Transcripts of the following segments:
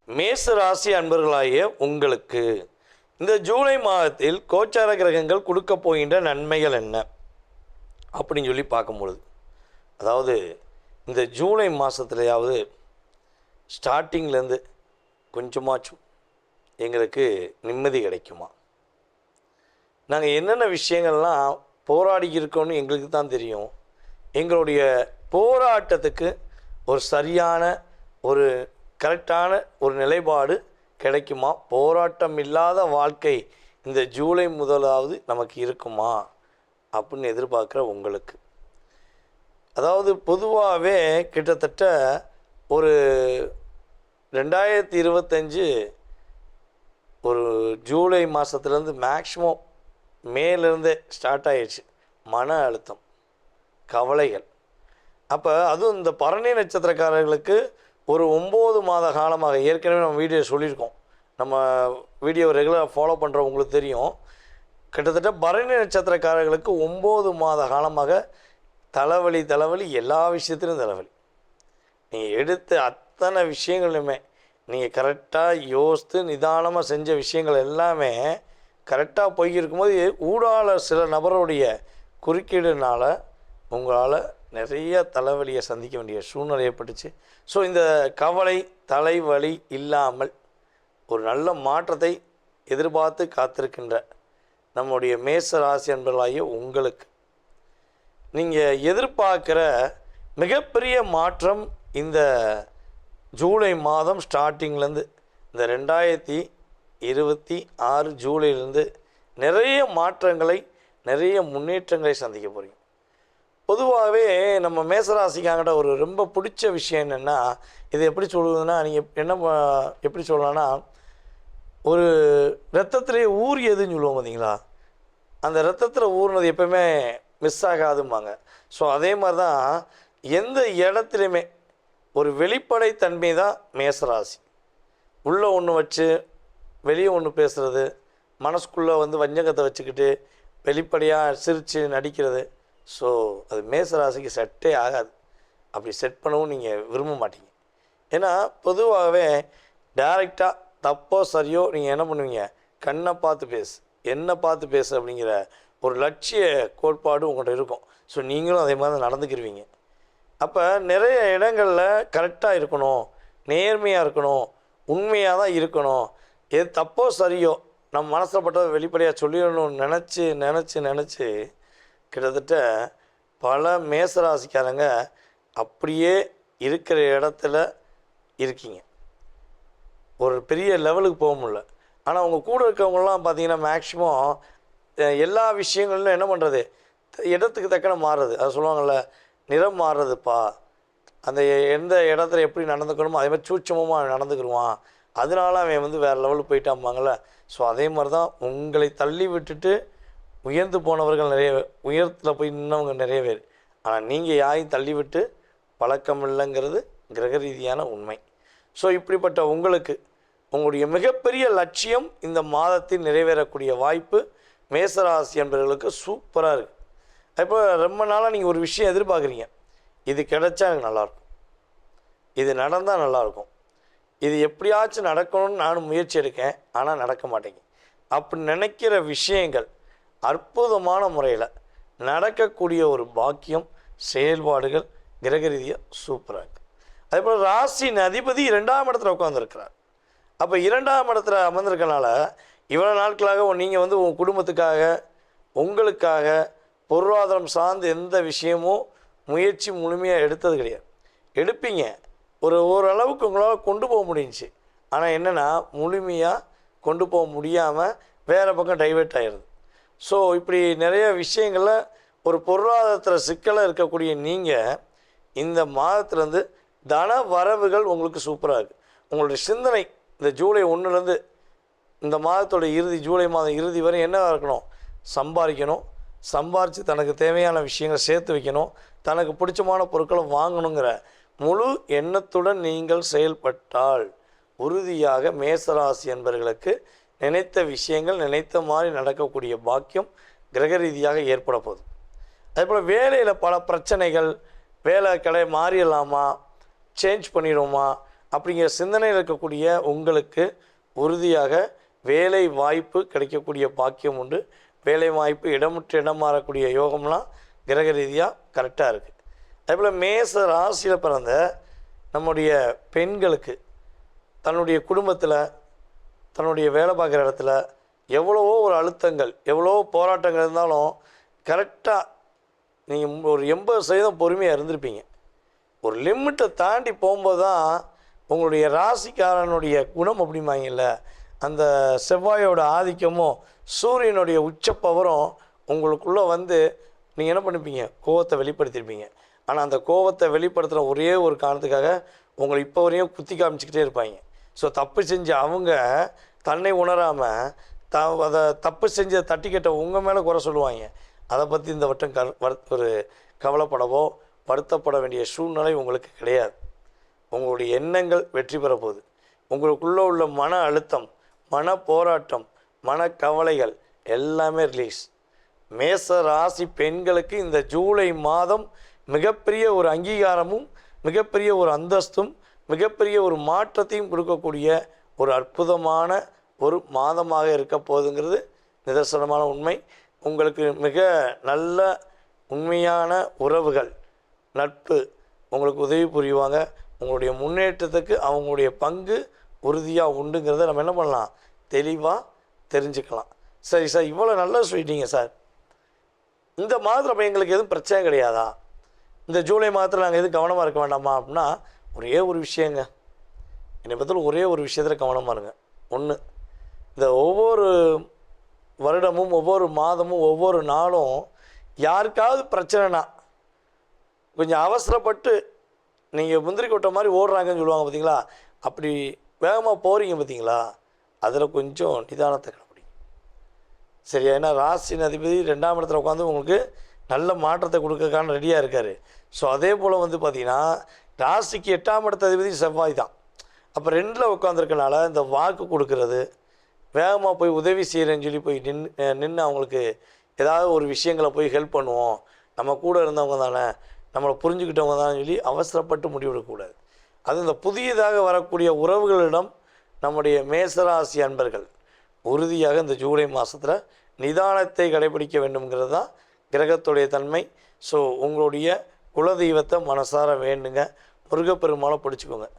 மேச ராசி அன்பர்களாகிய உங்களுக்கு இந்த ஜூலை மாதத்தில் கோச்சார கிரகங்கள் கொடுக்க போகின்ற நன்மைகள் என்ன அப்படின்னு சொல்லி பார்க்கும்பொழுது, அதாவது இந்த ஜூலை மாதத்துலையாவது ஸ்டார்டிங்லேருந்து கொஞ்சமாச்சும் எங்களுக்கு நிம்மதி கிடைக்குமா? நாங்கள் என்னென்ன விஷயங்கள்லாம் போராடி இருக்கோன்னு எங்களுக்கு தான் தெரியும். எங்களுடைய போராட்டத்துக்கு ஒரு சரியான ஒரு கரெக்டான ஒரு நிலைப்பாடு கிடைக்குமா? போராட்டம் இல்லாத வாழ்க்கை இந்த ஜூலை முதலாவது நமக்கு இருக்குமா அப்படின்னு எதிர்பார்க்குற உங்களுக்கு, அதாவது பொதுவாகவே கிட்டத்தட்ட ஒரு 2025 ஒரு ஜூலை மாதத்துலேருந்து மேக்ஸிமம் மேலேருந்தே ஸ்டார்ட் ஆகிடுச்சு மன அழுத்தம், கவலைகள். அப்போ அதுவும் இந்த பரணி நட்சத்திரக்காரர்களுக்கு ஒரு 9 மாத காலமாக, ஏற்கனவே நம்ம வீடியோ சொல்லியிருக்கோம், நம்ம வீடியோ ரெகுலராக ஃபாலோ பண்ணுறவங்களுக்கு தெரியும், கிட்டத்தட்ட பரணி நட்சத்திரக்காரர்களுக்கு 9 மாத காலமாக தலைவலி எல்லா விஷயத்துலையும் தலைவலி. நீங்கள் எடுத்த அத்தனை விஷயங்களுமே நீங்கள் கரெக்டாக யோசித்து நிதானமாக செஞ்ச விஷயங்கள் எல்லாமே கரெக்டாக போய்கிருக்கும்போது ஊடால சில நபருடைய குறுக்கீடுனால் உங்களால் நிறைய தலைவலியை சந்திக்க வேண்டிய சூழ்நிலை ஏற்பட்டுச்சு. ஸோ இந்த கவலை தலைவலி இல்லாமல் ஒரு நல்ல மாற்றத்தை எதிர்பார்த்து காத்திருக்கின்ற நம்முடைய மேச ராசி அன்பர்களாகிய உங்களுக்கு நீங்கள் எதிர்பார்க்குற மிகப்பெரிய மாற்றம் இந்த ஜூலை மாதம் ஸ்டார்டிங்லேருந்து இந்த 2026 ஜூலையிலேருந்து நிறைய மாற்றங்களை நிறைய முன்னேற்றங்களை சந்திக்க போகிறீங்க. பொதுவாகவே நம்ம மேசராசிக்காங்கிட்ட ஒரு ரொம்ப பிடிச்ச விஷயம் என்னென்னா, இது எப்படி சொல்லுவதுன்னா, நீங்கள் எப்படி சொல்லலாம்னா, ஒரு ரத்தத்திலே ஊறியதுன்னு சொல்லுவோம் பார்த்தீங்களா, அந்த ரத்தத்தில் ஊறினது எப்போவுமே மிஸ் ஆகாதும்பாங்க. ஸோ அதே மாதிரி தான் எந்த இடத்துலையுமே ஒரு வெளிப்படைத்தன்மை தான் மேசராசி. உள்ளே ஒன்று வச்சு வெளியே ஒன்று பேசுகிறது, மனசுக்குள்ளே வஞ்சகத்தை வச்சுக்கிட்டு வெளிப்படையாக சிரித்து நடிக்கிறது. ஸோ அது மேசராசிக்கு செட்டே ஆகாது. அப்படி செட் பண்ணவும் நீங்கள் விரும்ப மாட்டீங்க. ஏன்னா பொதுவாகவே டைரெக்டாக தப்போ சரியோ நீங்கள் என்ன பண்ணுவீங்க, கண்ணை பார்த்து பேசு, என்ன பார்த்து பேசு அப்படிங்கிற ஒரு லட்சிய கோட்பாடு உங்கள்கிட்ட இருக்கும். ஸோ நீங்களும் அதே மாதிரி நடந்துக்கிருவீங்க. அப்போ நிறைய இடங்களில் கரெக்டாக இருக்கணும், நேர்மையாக இருக்கணும், உண்மையாக தான் இருக்கணும். எது தப்போ சரியோ நம்ம மனசில் பட்டதை வெளிப்படையாக சொல்லிடணும்னு நினச்சி கிட்டத்தட்ட பல மேசராசிக்காரங்க அப்படியே இருக்கிற இடத்துல இருக்கீங்க. ஒரு பெரிய லெவலுக்கு போக முடியல. ஆனால் அவங்க கூட இருக்கவங்களாம் பார்த்தீங்கன்னா மேக்ஸிமம் எல்லா விஷயங்களும் என்ன பண்ணுறது, இடத்துக்கு தக்கன மாறுறது. அது சொல்லுவாங்கள்ல, நிறம் மாறுறதுப்பா, அந்த எந்த இடத்துல எப்படி நடந்துக்கணுமோ அதே மாதிரி சூட்சமமாக நடந்துக்கிடுவான், அதனால அவன் வேறு லெவலுக்கு போயிட்டாம்பாங்கள்ல. ஸோ அதே மாதிரி தான் உங்களை தள்ளி விட்டுட்டு உயர்ந்து போனவர்கள் நிறைய, உயரத்தில் போய் நின்றவங்க நிறைய பேர். ஆனால் நீங்கள் யாரையும் தள்ளிவிட்டு பழக்கம் இல்லைங்கிறது கிரக ரீதியான உண்மை. ஸோ இப்படிப்பட்ட உங்களுக்கு உங்களுடைய மிகப்பெரிய லட்சியம் இந்த மாதத்தில் நிறைவேறக்கூடிய வாய்ப்பு மேசராசி என்பவர்களுக்கு சூப்பராக இருக்குது. இப்போ ரொம்ப நாளாக நீங்கள் ஒரு விஷயம் எதிர்பார்க்குறீங்க, இது கிடைச்சா எனக்கு நல்லாயிருக்கும், இது நடந்தால் நல்லாயிருக்கும், இது எப்படியாச்சும் நடக்கணும்னு நானும் முயற்சி எடுக்கேன், ஆனால் நடக்க மாட்டேங்க. அப்படி நினைக்கிற விஷயங்கள் அற்புதமான முறையில் நடக்கக்கூடிய ஒரு பாக்கியம், செயல்பாடுகள் கிரக ரீதியாக சூப்பராக இருக்குது. அதே போல் ராசியின் அதிபதி 2ஆம் இடத்துல உட்காந்துருக்கிறார். அப்போ 2ஆம் இடத்துல அமர்ந்திருக்கனால இவ்வளோ நாட்களாக நீங்கள் உங்கள் குடும்பத்துக்காக உங்களுக்காக பொருளாதாரம் சார்ந்து எந்த விஷயமும் முயற்சி முழுமையாக எடுத்தது கிடையாது. எடுப்பீங்க, ஓரளவுக்கு உங்களால் கொண்டு போக முடிஞ்சிச்சு. ஆனால் என்னென்னா முழுமையாக கொண்டு போக முடியாமல் வேறு பக்கம் டைவெர்ட் ஆகிடுது. ஸோ இப்படி நிறைய விஷயங்களில் ஒரு பொருளாதாரத்தில் சிக்கலாக இருக்கக்கூடிய நீங்கள் இந்த மாதத்துலேருந்து தன வரவுகள் உங்களுக்கு சூப்பராக இருக்குது. உங்களுடைய சிந்தனை இந்த ஜூலை 1லேருந்து இந்த மாதத்தோட இறுதி, ஜூலை மாதம் இறுதி வரை என்ன இருக்கணும், சம்பாதிக்கணும், சம்பாரித்து தனக்கு தேவையான விஷயங்களை சேர்த்து வைக்கணும், தனக்கு பிடிச்சமான பொருட்களை வாங்கணுங்கிற முழு எண்ணத்துடன் நீங்கள் செயல்பட்டால் உறுதியாக மேசராசி என்பவர்களுக்கு நினைத்த விஷயங்கள் நினைத்த மாதிரி நடக்கக்கூடிய பாக்கியம் கிரக ரீதியாக ஏற்பட போகுது. அதேபோல் வேலையில் பல பிரச்சனைகள், வேலை கடை மாறிடலாமா, சேஞ்ச் பண்ணிடுவோமா அப்படிங்கிற சிந்தனையில் இருக்கக்கூடிய உங்களுக்கு உறுதியாக வேலை வாய்ப்பு கிடைக்கக்கூடிய பாக்கியம் உண்டு. வேலை வாய்ப்பு இடமுற்று இடம் மாறக்கூடிய யோகம்லாம் கிரக ரீதியாக கரெக்டாக இருக்குது. அதேபோல் மேச ராசியில் பிறந்த நம்முடைய பெண்களுக்கு தன்னுடைய குடும்பத்தில் தன்னுடைய வேலை பார்க்குற இடத்துல எவ்வளவோ ஒரு அழுத்தங்கள் எவ்வளவோ போராட்டங்கள் இருந்தாலும் கரெக்டாக நீங்கள் ஒரு 80% பொறுமையாக இருந்திருப்பீங்க. ஒரு லிமிட்டை தாண்டி போகும்போது தான் உங்களுடைய ராசிக்காரனுடைய குணம் அப்படிம்பாங்கல்ல, அந்த செவ்வாயோட ஆதிக்கமும் சூரியனுடைய உச்ச பவரும் உங்களுக்குள்ளே வந்து நீங்கள் என்ன பண்ணிப்பீங்க, கோவத்தை வெளிப்படுத்தியிருப்பீங்க. ஆனால் அந்த கோவத்தை வெளிப்படுத்துகிற ஒரே ஒரு காரணத்துக்காக உங்களை இப்போ வரையும் குத்தி காமிச்சிக்கிட்டே இருப்பாங்க. ஸோ தப்பு செஞ்ச அவங்க தன்னை உணராமல் அதை தப்பு செஞ்ச தட்டிக்கிட்ட உங்கள் மேலே குறை சொல்லுவாங்க. அதை பற்றி இந்த வட்டம் ஒரு கவலைப்படவோ வருத்தப்பட வேண்டிய சூழ்நிலை உங்களுக்கு கிடையாது. உங்களுடைய எண்ணங்கள் வெற்றி பெற போகுது. உங்களுக்குள்ளே உள்ள மன அழுத்தம், மன போராட்டம், மன கவலைகள் எல்லாமே ரிலீஸ். மேச ராசி பெண்களுக்கு இந்த ஜூலை மாதம் மிகப்பெரிய ஒரு அங்கீகாரமும் மிகப்பெரிய ஒரு அந்தஸ்தும் மிகப்பெரிய ஒரு மாற்றத்தையும் கொடுக்கக்கூடிய ஒரு அற்புதமான ஒரு மாதமாக இருக்க போகுதுங்கிறது நிதர்சனமான உண்மை. உங்களுக்கு மிக நல்ல உண்மையான உறவுகள், நட்பு உங்களுக்கு உதவி புரிவாங்க. உங்களுடைய முன்னேற்றத்துக்கு அவங்களுடைய பங்கு உறுதியாக உண்டுங்கிறத நம்ம என்ன பண்ணலாம், தெளிவாக தெரிஞ்சுக்கலாம். சரி சார், இவ்வளோ நல்லா சொல்லிட்டீங்க சார், இந்த மாதத்தில் எங்களுக்கு எதுவும் பிரச்சனை கிடையாதா, இந்த ஜூலை மாதத்தில் நாங்கள் எதுவும் கவனமாக இருக்க வேண்டாமா அப்படின்னா, ஒரே ஒரு விஷயங்க, என்னை பற்றில ஒரே ஒரு விஷயத்தில் கவனமாக இருங்க. ஒன்று, இந்த ஒவ்வொரு வருடமும் ஒவ்வொரு மாதமும் ஒவ்வொரு நாளும் யாருக்காவது பிரச்சனைனா கொஞ்சம் அவசரப்பட்டு நீங்கள் முந்திரி கொட்டை மாதிரி ஓடுறாங்கன்னு சொல்லுவாங்க பார்த்தீங்களா, அப்படி வேகமாக போகிறீங்க பார்த்தீங்களா, அதில் கொஞ்சம் நிதானத்தை கடைப்பிடிங்க. சரியா? ஏன்னா ராசி அதிபதி 2ஆம் இடத்துல உட்காந்து உங்களுக்கு நல்ல மாற்றத்தை கொடுக்கறதுக்கான ரெடியாக இருக்கார். ஸோ அதே போல் வந்து பார்த்திங்கன்னா ராசிக்கு 8ஆம் இடத்த அதிபதி செவ்வாய் தான். அப்போ 2ல் உட்காந்துருக்கனால இந்த வாக்கு கொடுக்கறது, வேகமாக போய் உதவி செய்கிறேன்னு சொல்லி போய் நின்று அவங்களுக்கு ஏதாவது ஒரு விஷயங்களை போய் ஹெல்ப் பண்ணுவோம், நம்ம கூட இருந்தவங்க தானே, நம்மளை புரிஞ்சுக்கிட்டவங்க தானே சொல்லி அவசரப்பட்டு முடிவெடுக்கக்கூடாது. அது இந்த புதியதாக வரக்கூடிய உறவுகளிடம் நம்முடைய மேசராசி அன்பர்கள் உறுதியாக இந்த ஜூலை மாதத்தில் நிதானத்தை கடைபிடிக்க வேண்டும்ங்கிறது தான் கிரகத்துடைய தன்மை. ஸோ உங்களுடைய குலதெய்வத்தை மனசார வேண்டுங்க, முருகப்பெருமாளை பிடிச்சிக்கோங்க.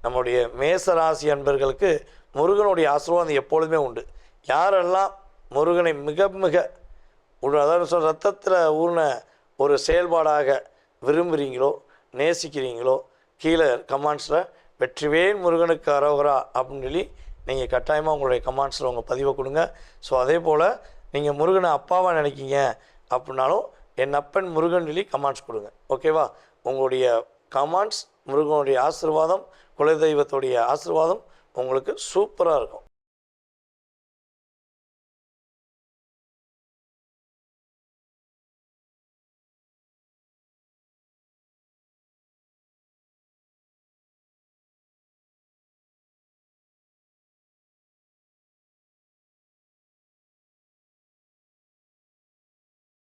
நம்முடைய மேசராசி அன்பர்களுக்கு முருகனுடைய ஆசீர்வாதம் எப்பொழுதுமே உண்டு. யாரெல்லாம் முருகனை மிக மிக அதாவது ரத்தத்தில் ஊர்ன ஒரு செயல்பாடாக விரும்புகிறீங்களோ நேசிக்கிறீங்களோ, கீழே கமெண்ட்ஸில் வெற்றிவேல் முருகனுக்கு அரோகரா அப்படின்னு சொல்லி நீங்கள் கட்டாயமாக உங்களுடைய கமெண்ட்ஸில் உங்கள் பதிவை கொடுங்க. ஸோ அதே போல் நீங்கள் முருகனை அப்பாவாக நினைக்கிங்க அப்படின்னாலும் என் அப்பன் முருகன் சொல்லி கமெண்ட்ஸ் கொடுங்க. ஓகேவா? உங்களுடைய கமெண்ட்ஸ் முருகனுடைய ஆசீர்வாதம், குலதெய்வத்துடைய ஆசீர்வாதம் உங்களுக்கு சூப்பராக இருக்கும்.